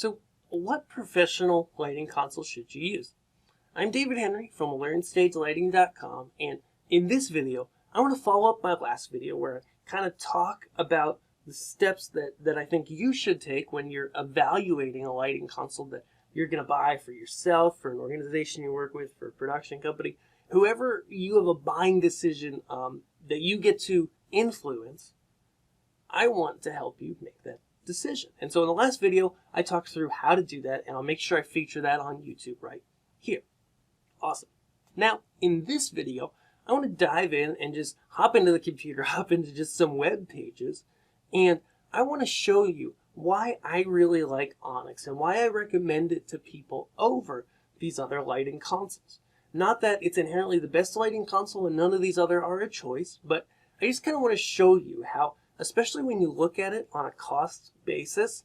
So, what professional lighting console should you use? I'm David Henry from LearnStageLighting.com, and in this video, I want to follow up my last video where I kind of talk about the steps that I think you should take when you're evaluating a lighting console that you're going to buy for yourself, for an organization you work with, for a production company, whoever you have a buying decision that you get to influence. I want to help you make that decision. And so in the last video, I talked through how to do that, and I'll make sure I feature that on YouTube right here. Awesome. Now, in this video, I want to dive in and just hop into the computer, hop into just some web pages, and I want to show you why I really like Onyx and why I recommend it to people over these other lighting consoles. Not that it's inherently the best lighting console and none of these other are a choice, but I just kind of want to show you how, especially when you look at it on a cost basis,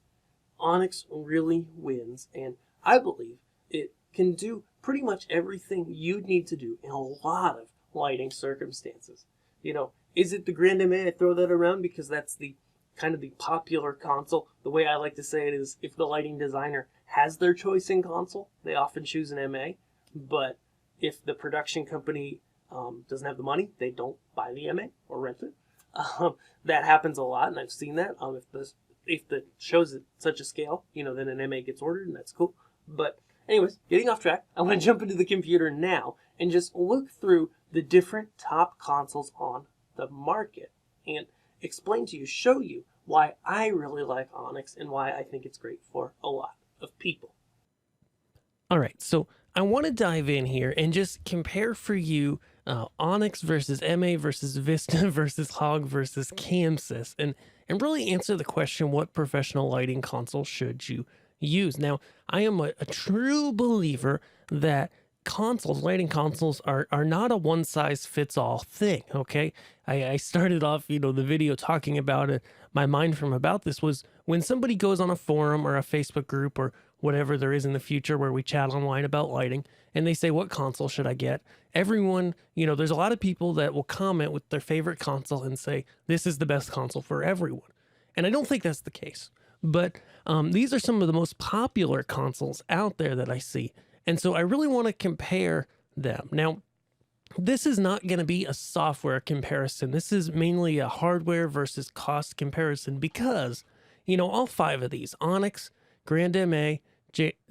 Onyx really wins, and I believe it can do pretty much everything you'd need to do in a lot of lighting circumstances. You know, is it the Grand MA? I throw that around because that's the kind of the popular console. The way I like to say it is, if the lighting designer has their choice in console, they often choose an MA, but if the production company doesn't have the money, they don't buy the MA or rent it. That happens a lot, and I've seen that. If the show's at such a scale, you know, then an MA gets ordered, and that's cool. But anyways, getting off track, I want to jump into the computer now and just look through the different top consoles on the market and explain to you, show you why I really like Onyx and why I think it's great for a lot of people. All right, so I want to dive in here and just compare for you Onyx versus MA versus Vista versus Hog versus Chamsys, and really answer the question, what professional lighting console should you use? Now, I am a true believer that lighting consoles are not a one-size-fits-all thing, okay? I started off, you know, the video talking about it. My mind from about this was when somebody goes on a forum or a Facebook group or whatever there is in the future where we chat online about lighting, and they say, what console should I get? Everyone, you know, there's a lot of people that will comment with their favorite console and say, this is the best console for everyone. And I don't think that's the case. But these are some of the most popular consoles out there that I see. And so I really want to compare them. Now, this is not going to be a software comparison. This is mainly a hardware versus cost comparison because, you know, all five of these, Onyx, Grand MA,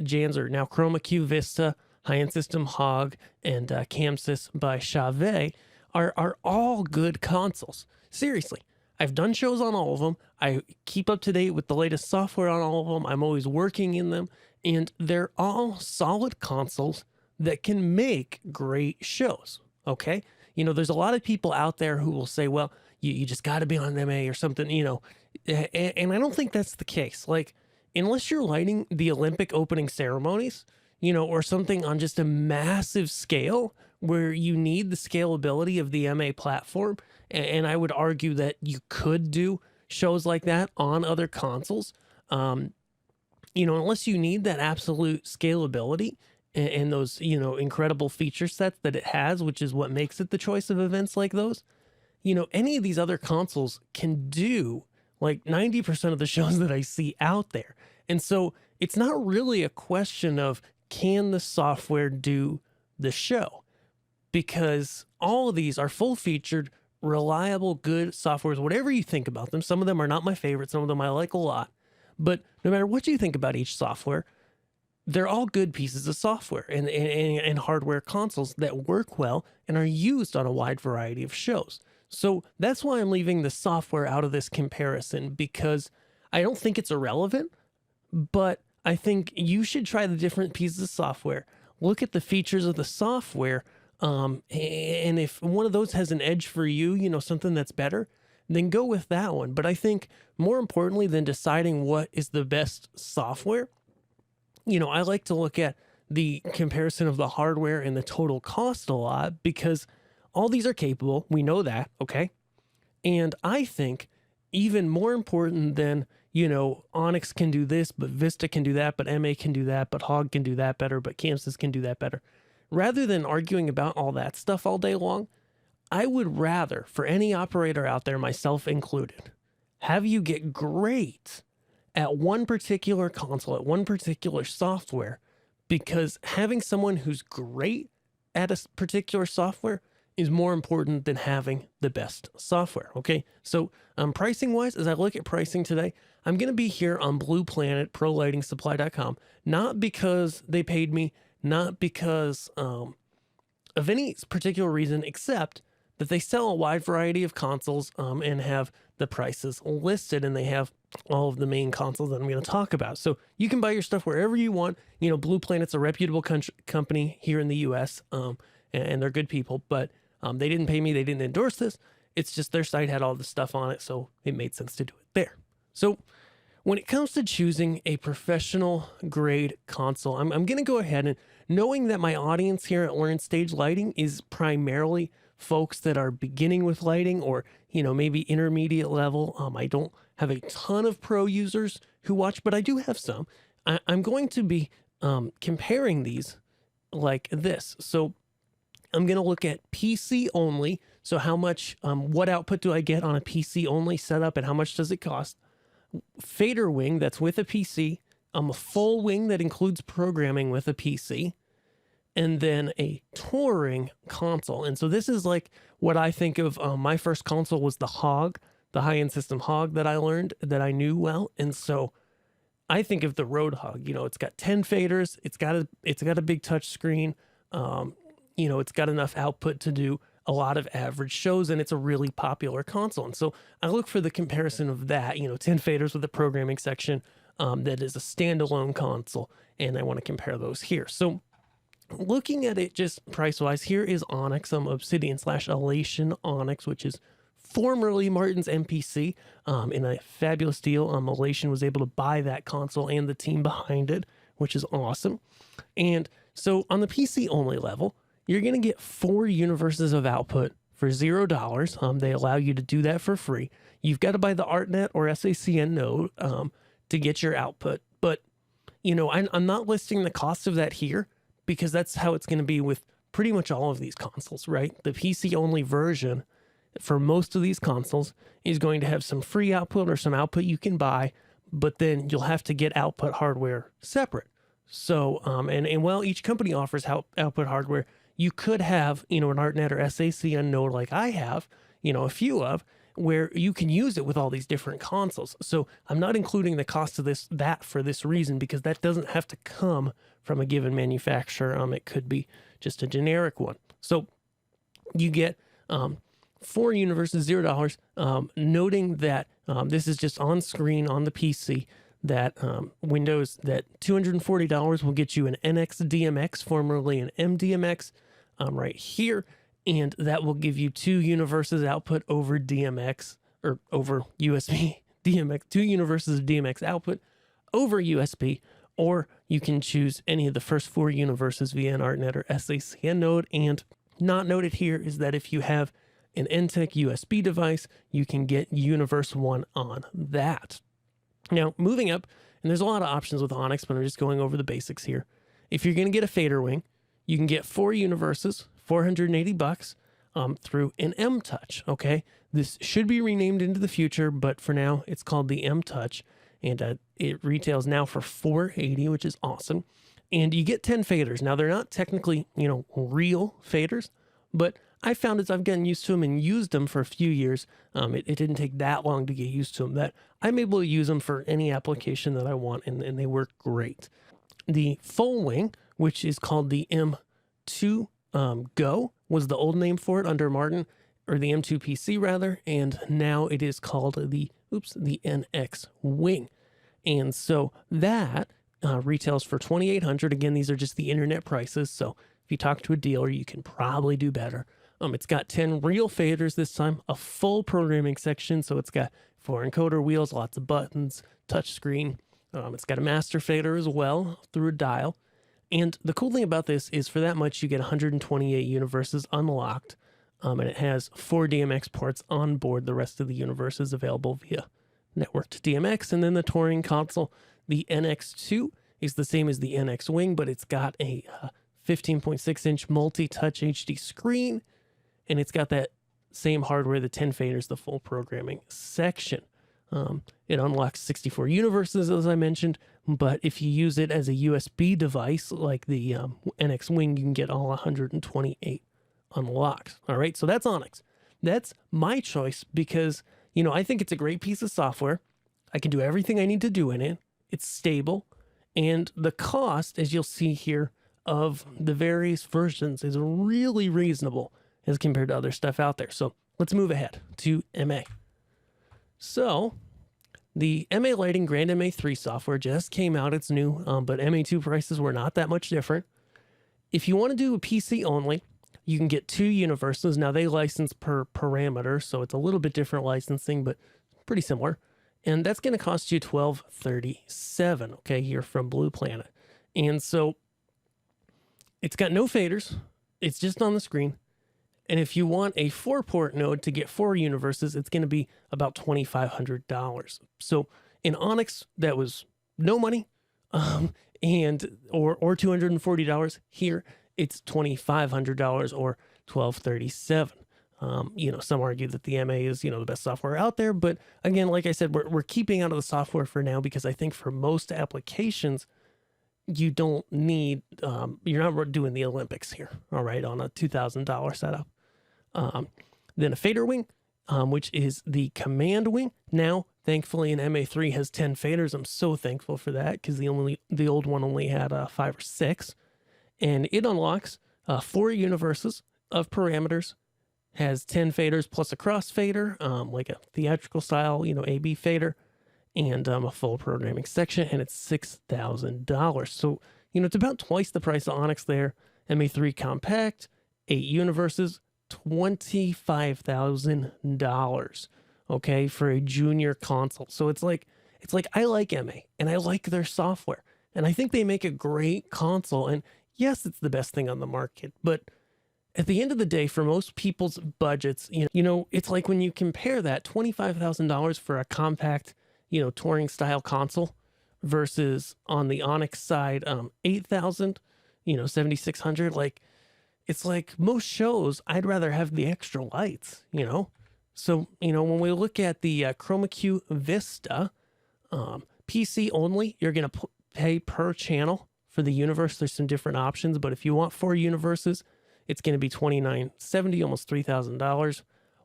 Jans, or now Chroma Q Vista, High-End System Hog, and Chamsys by Chavez are all good consoles. Seriously. I've done shows on all of them. I keep up to date with the latest software on all of them. I'm always working in them, and they're all solid consoles that can make great shows, okay? You know, there's a lot of people out there who will say, well, you just got to be on an MA or something, you know, and I don't think that's the case. Like, unless you're lighting the Olympic opening ceremonies, you know, or something on just a massive scale where you need the scalability of the MA platform, and I would argue that you could do shows like that on other consoles, you know, unless you need that absolute scalability and those, you know, incredible feature sets that it has, which is what makes it the choice of events like those. You know, any of these other consoles can do like 90% of the shows that I see out there. And so it's not really a question of, can the software do the show? Because all of these are full-featured, reliable, good softwares, whatever you think about them. Some of them are not my favorite. Some of them I like a lot. But no matter what you think about each software, they're all good pieces of software and hardware consoles that work well and are used on a wide variety of shows. So that's why I'm leaving the software out of this comparison, because I don't think it's irrelevant, but I think you should try the different pieces of software, look at the features of the software, and if one of those has an edge for you, you know, something that's better, then go with that one. But I think more importantly than deciding what is the best software, you know, I like to look at the comparison of the hardware and the total cost a lot, because all these are capable. We know that, okay? And I think even more important than, you know, Onyx can do this, but Vista can do that, but MA can do that, but Hog can do that better, but Chamsys can do that better. Rather than arguing about all that stuff all day long, I would rather, for any operator out there, myself included, have you get great at one particular console, at one particular software, because having someone who's great at a particular software is more important than having the best software. Okay. So pricing wise, as I look at pricing today, I'm going to be here on Blue Planet, ProLightingSupply.com, not because they paid me, not because of any particular reason, except that they sell a wide variety of consoles and have the prices listed, and they have all of the main consoles that I'm going to talk about. So you can buy your stuff wherever you want. You know, Blue Planet's a reputable company here in the US, and they're good people, but they didn't pay me. They didn't endorse this. It's just their site had all the stuff on it, so it made sense to do it there. So when it comes to choosing a professional grade console, I'm going to go ahead and, knowing that my audience here at Learn Stage Lighting is primarily folks that are beginning with lighting, or, you know, maybe intermediate level. I don't have a ton of pro users who watch, but I do have some. I'm going to be comparing these like this. So I'm going to look at PC only. So how much, what output do I get on a PC only setup, and how much does it cost? Fader wing that's with a PC, a full wing that includes programming with a PC, and then a touring console. And so this is like what I think of. My first console was the Hog, the high-end system Hog that I learned, that I knew well. And so I think of the Roadhog. You know, it's got 10 faders, it's got a big touch screen, you know, it's got enough output to do a lot of average shows, and it's a really popular console. And so I look for the comparison of that, you know, 10 faders with a programming section that is a standalone console, and I want to compare those here. So looking at it just price-wise, here is Onyx, Obsidian/Elation Onyx, which is formerly Martin's MPC, in a fabulous deal. Elation was able to buy that console and the team behind it, which is awesome. And so on the PC only level, you're going to get 4 universes of output for $0. They allow you to do that for free. You've got to buy the ArtNet or SACN node to get your output. But, you know, I'm not listing the cost of that here, because that's how it's going to be with pretty much all of these consoles, right? The PC only version for most of these consoles is going to have some free output or some output you can buy, but then you'll have to get output hardware separate. So, and while each company offers output hardware, you could have, you know, an ArtNet or SACN node like I have, you know, a few of, where you can use it with all these different consoles. So I'm not including the cost of that for this reason, because that doesn't have to come from a given manufacturer. It could be just a generic one. So you get 4 universes, $0, noting that this is just on screen on the PC, that Windows, that $240 will get you an NX DMX, formerly an MDMX, right here. And that will give you 2 universes output over DMX, or over USB DMX, 2 universes of DMX output over USB, or you can choose any of the first 4 universes via an ArtNet or SACN node. And not noted here is that if you have an NTEC USB device, you can get Universe 1 on that. Now, moving up, and there's a lot of options with Onyx, but I'm just going over the basics here. If you're going to get a fader wing, you can get 4 universes, $480 through an M-Touch, okay? This should be renamed into the future, but for now, it's called the M-Touch, and it retails now for $480, which is awesome. And you get 10 faders. Now, they're not technically, you know, real faders, but I found as I've gotten used to them and used them for a few years, it didn't take that long to get used to them, that I'm able to use them for any application that I want, and they work great. The full wing, which is called the M2 Go, was the old name for it under Martin, or the M2 PC rather, and now it is called the NX Wing. And so that retails for $2,800. Again, these are just the internet prices, so if you talk to a dealer, you can probably do better. It's got 10 real faders this time, a full programming section, so it's got 4 encoder wheels, lots of buttons, touch screen. It's got a master fader as well through a dial. And the cool thing about this is for that much, you get 128 universes unlocked, and it has 4 DMX ports on board. The rest of the universe is available via networked DMX. And then the touring console, the NX2, is the same as the NX Wing, but it's got a 15.6-inch multi-touch HD screen, and it's got that same hardware, the 10 faders, the full programming section. It unlocks 64 universes, as I mentioned, but if you use it as a USB device, like the NX Wing, you can get all 128 unlocks. All right, so that's Onyx. That's my choice because, you know, I think it's a great piece of software. I can do everything I need to do in it. It's stable, and the cost, as you'll see here, of the various versions is really reasonable as compared to other stuff out there. So let's move ahead to MA. So the MA Lighting Grand MA3 software just came out. It's new, but MA2 prices were not that much different. If you want to do a PC only, you can get 2 universes. Now they license per parameter, so it's a little bit different licensing, but pretty similar. And that's going to cost you $1237, okay, here from Blue Planet. And so it's got no faders. It's just on the screen. And if you want a 4-port node to get 4 universes, it's going to be about $2,500. So in Onyx, that was no money, or $240. Here, it's $2,500 or $1,237. You know, some argue that the MA is, you know, the best software out there. But again, like I said, we're keeping out of the software for now because I think for most applications, you don't need, you're not doing the Olympics here, all right, on a $2,000 setup. Then a fader wing, which is the command wing. Now, thankfully, an MA3 has 10 faders. I'm so thankful for that because the old one only had 5 or 6. And it unlocks 4 universes of parameters, has 10 faders plus a crossfader, like a theatrical style, you know, AB fader, and a full programming section, and it's $6,000. So, you know, it's about twice the price of Onyx there. MA3 compact, 8 universes, $25,000, okay, for a junior console. So it's like I like MA, and I like their software, and I think they make a great console, and yes, it's the best thing on the market, but at the end of the day, for most people's budgets, you know, it's like when you compare that $25,000 for a compact, you know, touring style console versus on the Onyx side, $8,000, you know, $7,600. Like, it's like most shows, I'd rather have the extra lights, you know? So, you know, when we look at the Chroma Q Vista, PC only, you're going to pay per channel for the universe. There's some different options, but if you want 4 universes, it's going to be $2,970, almost $3,000.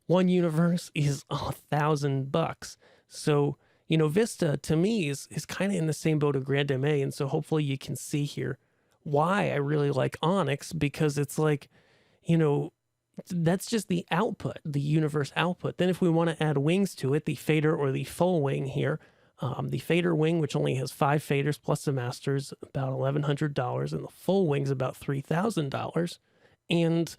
1 universe is $1,000. So, you know, Vista to me is kind of in the same boat of Grand MA. And so hopefully you can see here why I really like Onyx, because it's like, you know, that's just the output, the universe output. Then if we want to add wings to it, the fader or the full wing here, the fader wing, which only has 5 faders plus the masters, about $1,100, and the full wing's about $3,000. And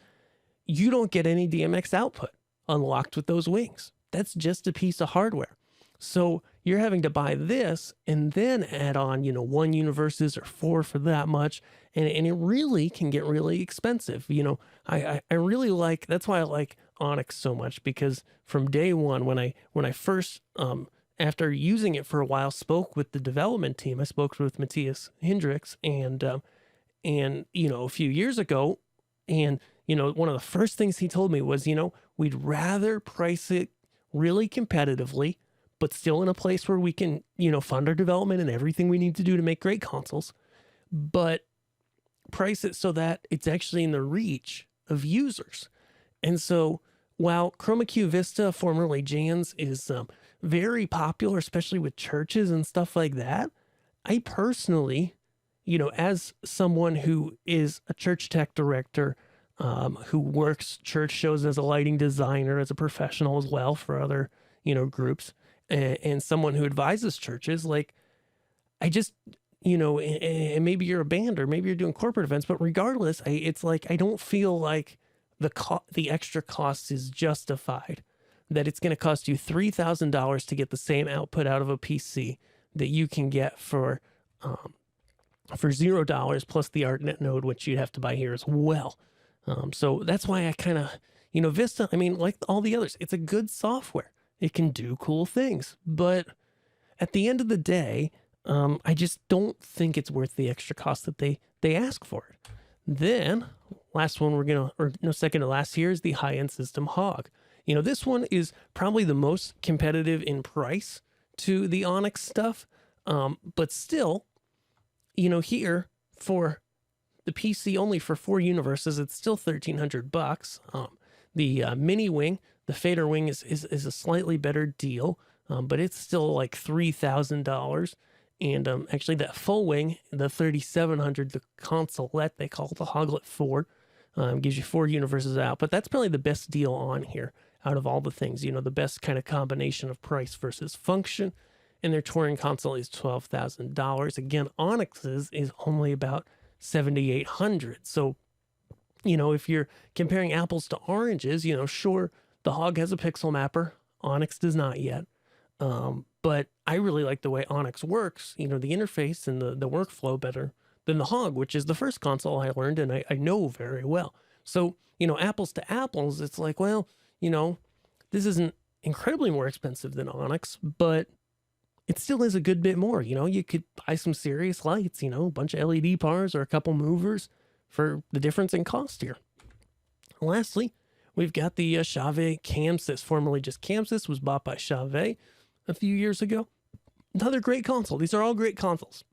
you don't get any DMX output unlocked with those wings. That's just a piece of hardware. So you're having to buy this and then add on, you know, 1 universes or 4 for that much. And it really can get really expensive. You know, I really like, that's why I like Onyx so much, because from day one, when I first, after using it for a while, spoke with the development team, I spoke with Matthias Hendricks and, you know, a few years ago, and, you know, one of the first things he told me was, you know, we'd rather price it really competitively, but still in a place where we can, you know, fund our development and everything we need to do to make great consoles, but price it so that it's actually in the reach of users. And so while Chroma Q Vista, formerly Jans, is very popular, especially with churches and stuff like that, I personally, you know, as someone who is a church tech director, who works church shows as a lighting designer, as a professional as well for other, you know, groups, and someone who advises churches, like, I just, you know, and maybe you're a band or maybe you're doing corporate events, but regardless, it's like, I don't feel like the extra cost is justified, that it's going to cost you $3,000 to get the same output out of a PC that you can get for $0 plus the ArtNet node, which you'd have to buy here as well. So that's why I kind of, you know, Vista, I mean, like all the others, it's a good software. It can do cool things, but at the end of the day, I just don't think it's worth the extra cost that they ask for it. Then last one second to last here is the high-end system Hog. You know, this one is probably the most competitive in price to the Onyx stuff. But still, you know, here for the PC only for 4 universes, it's still $1,300. The mini wing, the fader wing is a slightly better deal, but it's still like $3,000. And actually that full wing, the 3,700, the consolette, they call it the Hoglet 4, gives you 4 universes out. But that's probably the best deal on here out of all the things. You know, the best kind of combination of price versus function. And their touring console is $12,000. Again, Onyx's is only about $7,800. So, you know, if you're comparing apples to oranges, you know, sure, the Hog has a pixel mapper. Onyx does not yet. But I really like the way Onyx works, you know, the interface and the workflow better than the Hog, which is the first console I learned and I know very well. So, you know, apples to apples, it's like, well, you know, this isn't incredibly more expensive than Onyx, but it still is a good bit more. You know, you could buy some serious lights, you know, a bunch of LED bars or a couple movers for the difference in cost here. Lastly, we've got the Chamsys Chamsys, formerly just Chamsys, was bought by Chamsys a few years ago. Another great console. These are all great consoles.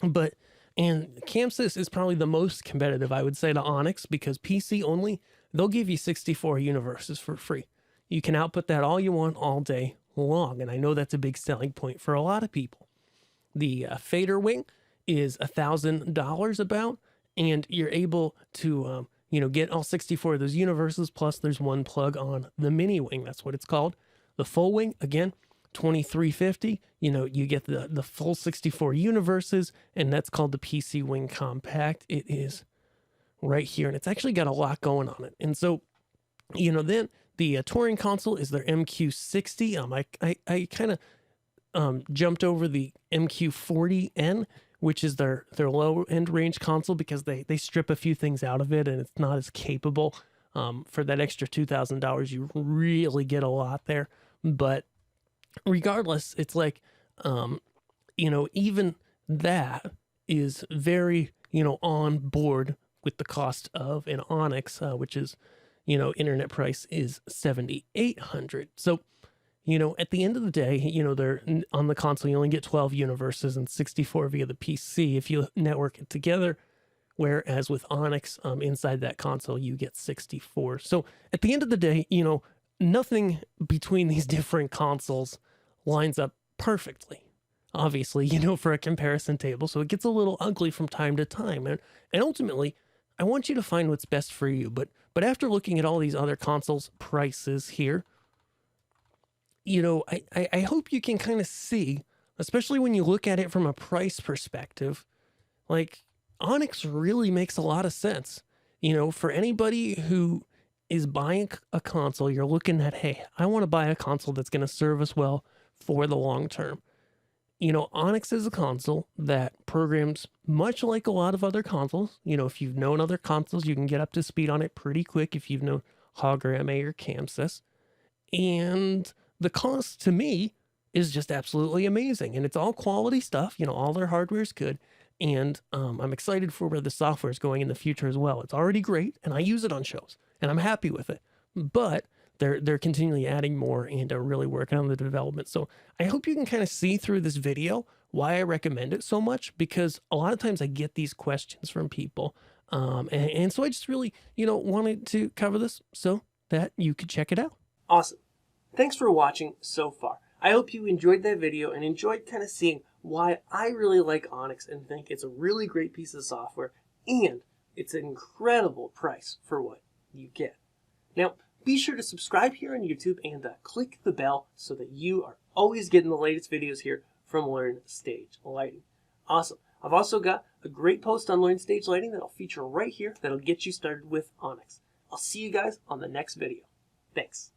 And Chamsys is probably the most competitive, I would say, to Onyx, because PC only, they'll give you 64 universes for free. You can output that all you want all day long, and I know that's a big selling point for a lot of people. The fader wing is $1,000 about, and you're able to, you know, get all 64 of those universes, plus there's one plug on the mini wing. That's what it's called. The full wing, again, $2,350. You know, you get the full 64 universes, and that's called the PC Wing Compact. It is right here, and it's actually got a lot going on it. And so, you know, then the touring console is their MQ60. I kind of jumped over the MQ40N, which is their low end range console, because they strip a few things out of it and it's not as capable. For that extra $2,000, you really get a lot there. But regardless, it's like, you know, even that is very, you know, on board with the cost of an Onyx, which is, you know, internet price is $7,800. So, you know, at the end of the day, you know, they're on the console, you only get 12 universes and 64 via the PC if you network it together. Whereas with Onyx, inside that console, you get 64. So at the end of the day, you know, nothing between these different consoles lines up perfectly, obviously, you know, for a comparison table. So it gets a little ugly from time to time. And ultimately, I want you to find what's best for you. But after looking at all these other consoles' prices here, you know, I hope you can kind of see, especially when you look at it from a price perspective, like Onyx really makes a lot of sense. You know, for anybody who is buying a console, you're looking at, hey, I want to buy a console that's going to serve us well for the long term. You know, Onyx is a console that programs much like a lot of other consoles. You know, if you've known other consoles, you can get up to speed on it pretty quick if you've known Hog or MA or Chamsys. And the cost to me is just absolutely amazing. And it's all quality stuff. You know, all their hardware is good. And I'm excited for where the software is going in the future as well. It's already great, and I use it on shows, and I'm happy with it. But they're continually adding more and are really working on the development. So I hope you can kind of see through this video why I recommend it so much, because a lot of times I get these questions from people. And so I just really, you know, wanted to cover this so that you could check it out. Awesome. Thanks for watching so far. I hope you enjoyed that video and enjoyed kind of seeing why I really like Onyx and think it's a really great piece of software, and it's an incredible price for what you get. Now, be sure to subscribe here on YouTube and click the bell so that you are always getting the latest videos here from Learn Stage Lighting. Awesome. I've also got a great post on Learn Stage Lighting that I'll feature right here that'll get you started with Onyx. I'll see you guys on the next video. Thanks.